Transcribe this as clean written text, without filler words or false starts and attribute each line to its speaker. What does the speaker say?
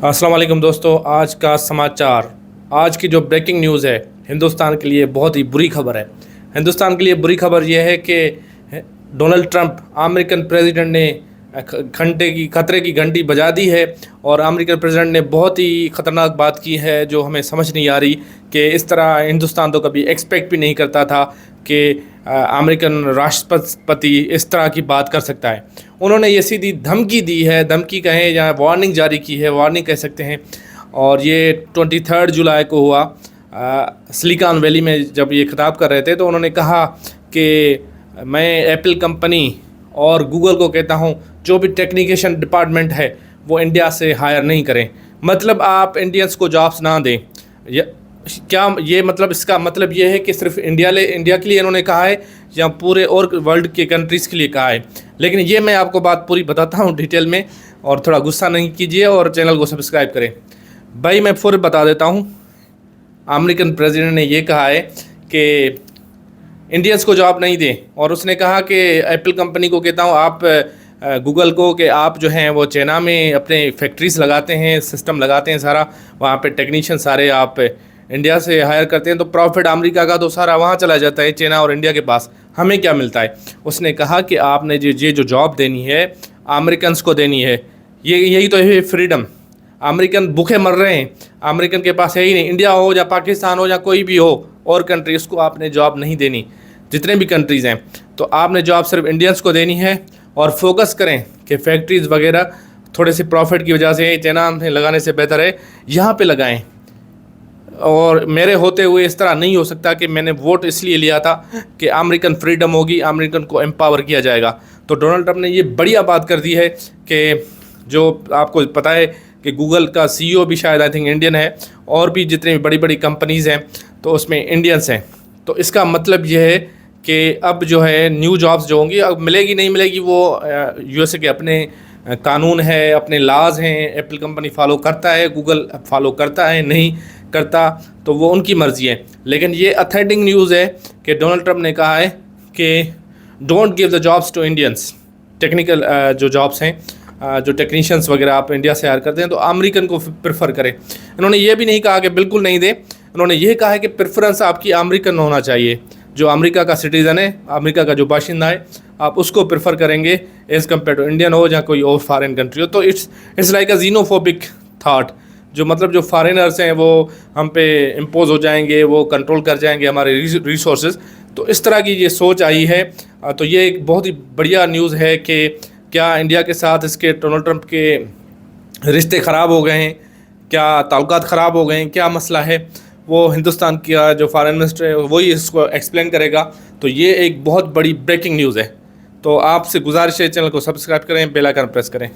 Speaker 1: अस्सलाम वालेकुम दोस्तों, आज का समाचार। आज की जो ब्रेकिंग न्यूज़ है हिंदुस्तान के लिए बहुत ही बुरी खबर है। हिंदुस्तान के लिए बुरी खबर यह है कि डोनाल्ड ट्रंप अमेरिकन प्रेसिडेंट ने खतरे की घंटी बजा दी है और अमेरिकन प्रेसिडेंट ने बहुत ही ख़तरनाक बात की है जो हमें समझ नहीं आ रही कि इस तरह हिंदुस्तान तो कभी एक्सपेक्ट भी नहीं करता था कि अमेरिकन राष्ट्रपति इस तरह की बात कर सकता है। उन्होंने ये सीधी धमकी दी है, धमकी कहें या वार्निंग जारी की है, वार्निंग कह सकते हैं। और ये 23 जुलाई को हुआ सिलिकॉन वैली में जब ये खिताब कर रहे थे तो उन्होंने कहा कि मैं एप्पल कंपनी और गूगल को कहता हूँ जो भी टेक्निकेशन डिपार्टमेंट है वो इंडिया से हायर नहीं करें। मतलब आप इंडियंस को जॉब्स ना दें। क्या ये मतलब इसका मतलब ये है कि सिर्फ इंडिया के लिए इन्होंने कहा है या पूरे और वर्ल्ड के कंट्रीज़ के लिए कहा है? लेकिन ये मैं आपको बात पूरी बताता हूँ डिटेल में, और थोड़ा गुस्सा नहीं कीजिए और चैनल को सब्सक्राइब करें। भाई मैं फिर बता देता हूँ, अमेरिकन प्रेसिडेंट ने ये कहा है कि इंडियंस को जॉब नहीं दें, और उसने कहा कि एप्पल कंपनी को कहता हूँ आप गूगल को कि आप जो हैं वो चाइना में अपने फैक्ट्रीज लगाते हैं, सिस्टम लगाते हैं सारा, वहाँ पे टेक्नीशियन सारे आप इंडिया से हायर करते हैं तो प्रॉफिट अमेरिका का तो सारा वहाँ चला जाता है चाइना और इंडिया के पास, हमें क्या मिलता है? उसने कहा कि आपने ये जो जॉब देनी है अमेरिकन को देनी है, यही तो है फ्रीडम। अमेरिकन भूखे मर रहे हैं, अमेरिकन के पास है ही नहीं, इंडिया हो या पाकिस्तान हो या कोई भी हो और कंट्री, उसको आपने जॉब नहीं देनी। जितने भी कंट्रीज़ हैं तो आपने जॉब सिर्फ इंडियंस को देनी है, और फोकस करें कि फैक्ट्रीज़ वगैरह थोड़े से प्रॉफिट की वजह से चाइना में लगाने से बेहतर है यहाँ पे लगाएं। और मेरे होते हुए इस तरह नहीं हो सकता कि मैंने वोट इसलिए लिया था कि अमेरिकन फ्रीडम होगी, अमेरिकन को एम्पावर किया जाएगा। तो डोनाल्ड ट्रंप ने ये बढ़िया बात कर दी है कि जो आपको पता है कि गूगल का CEO भी शायद आई थिंक इंडियन है, और भी जितनी बड़ी बड़ी कंपनीज़ हैं तो उसमें इंडियंस हैं। तो इसका मतलब ये है कि अब जो है न्यू जॉब्स जो होंगी, अब मिलेगी नहीं मिलेगी वो USA के अपने कानून है, अपने लाज हैं। एप्पल कंपनी फॉलो करता है, गूगल फॉलो करता है, नहीं करता तो वो उनकी मर्ज़ी है। लेकिन ये अथेंटिक न्यूज़ है कि डोनाल्ड ट्रंप ने कहा है कि don't give the jobs to Indians. Technical जो जॉब्स हैं, जो टेक्नीशियंस वगैरह आप इंडिया से हायर करते हैं तो अमेरिकन को प्रेफर करें। इन्होंने ये भी नहीं कहा कि बिल्कुल नहीं दें, उन्होंने ये कहा है कि प्रेफरेंस आपकी अमेरिकन होना चाहिए। जो अमेरिका का सिटीज़न है, अमेरिका का जो बाशिंदा है, आप उसको प्रेफर करेंगे एज़ कम्पेयर टू इंडियन हो या कोई और फॉरेन कंट्री हो। तो इट्स लाइक अ जीनोफोबिक थाट, जो मतलब जो फॉरेनर्स हैं वो हम पे इम्पोज हो जाएंगे, वो कंट्रोल कर जाएंगे हमारे रिसोर्सेज। तो इस तरह की ये सोच आई है। तो ये एक बहुत ही बढ़िया न्यूज़ है कि क्या इंडिया के साथ इसके डोनाल्ड ट्रंप के रिश्ते ख़राब हो गए हैं, क्या ताल्लुकात ख़राब हो गए हैं, क्या मसला है, वो हिंदुस्तान का जो फॉरेन मिनिस्टर है वही इसको एक्सप्लेन करेगा। तो ये एक बहुत बड़ी ब्रेकिंग न्यूज़ है। तो आपसे गुजारिश है चैनल को सब्सक्राइब करें, बेल आइकन प्रेस करें।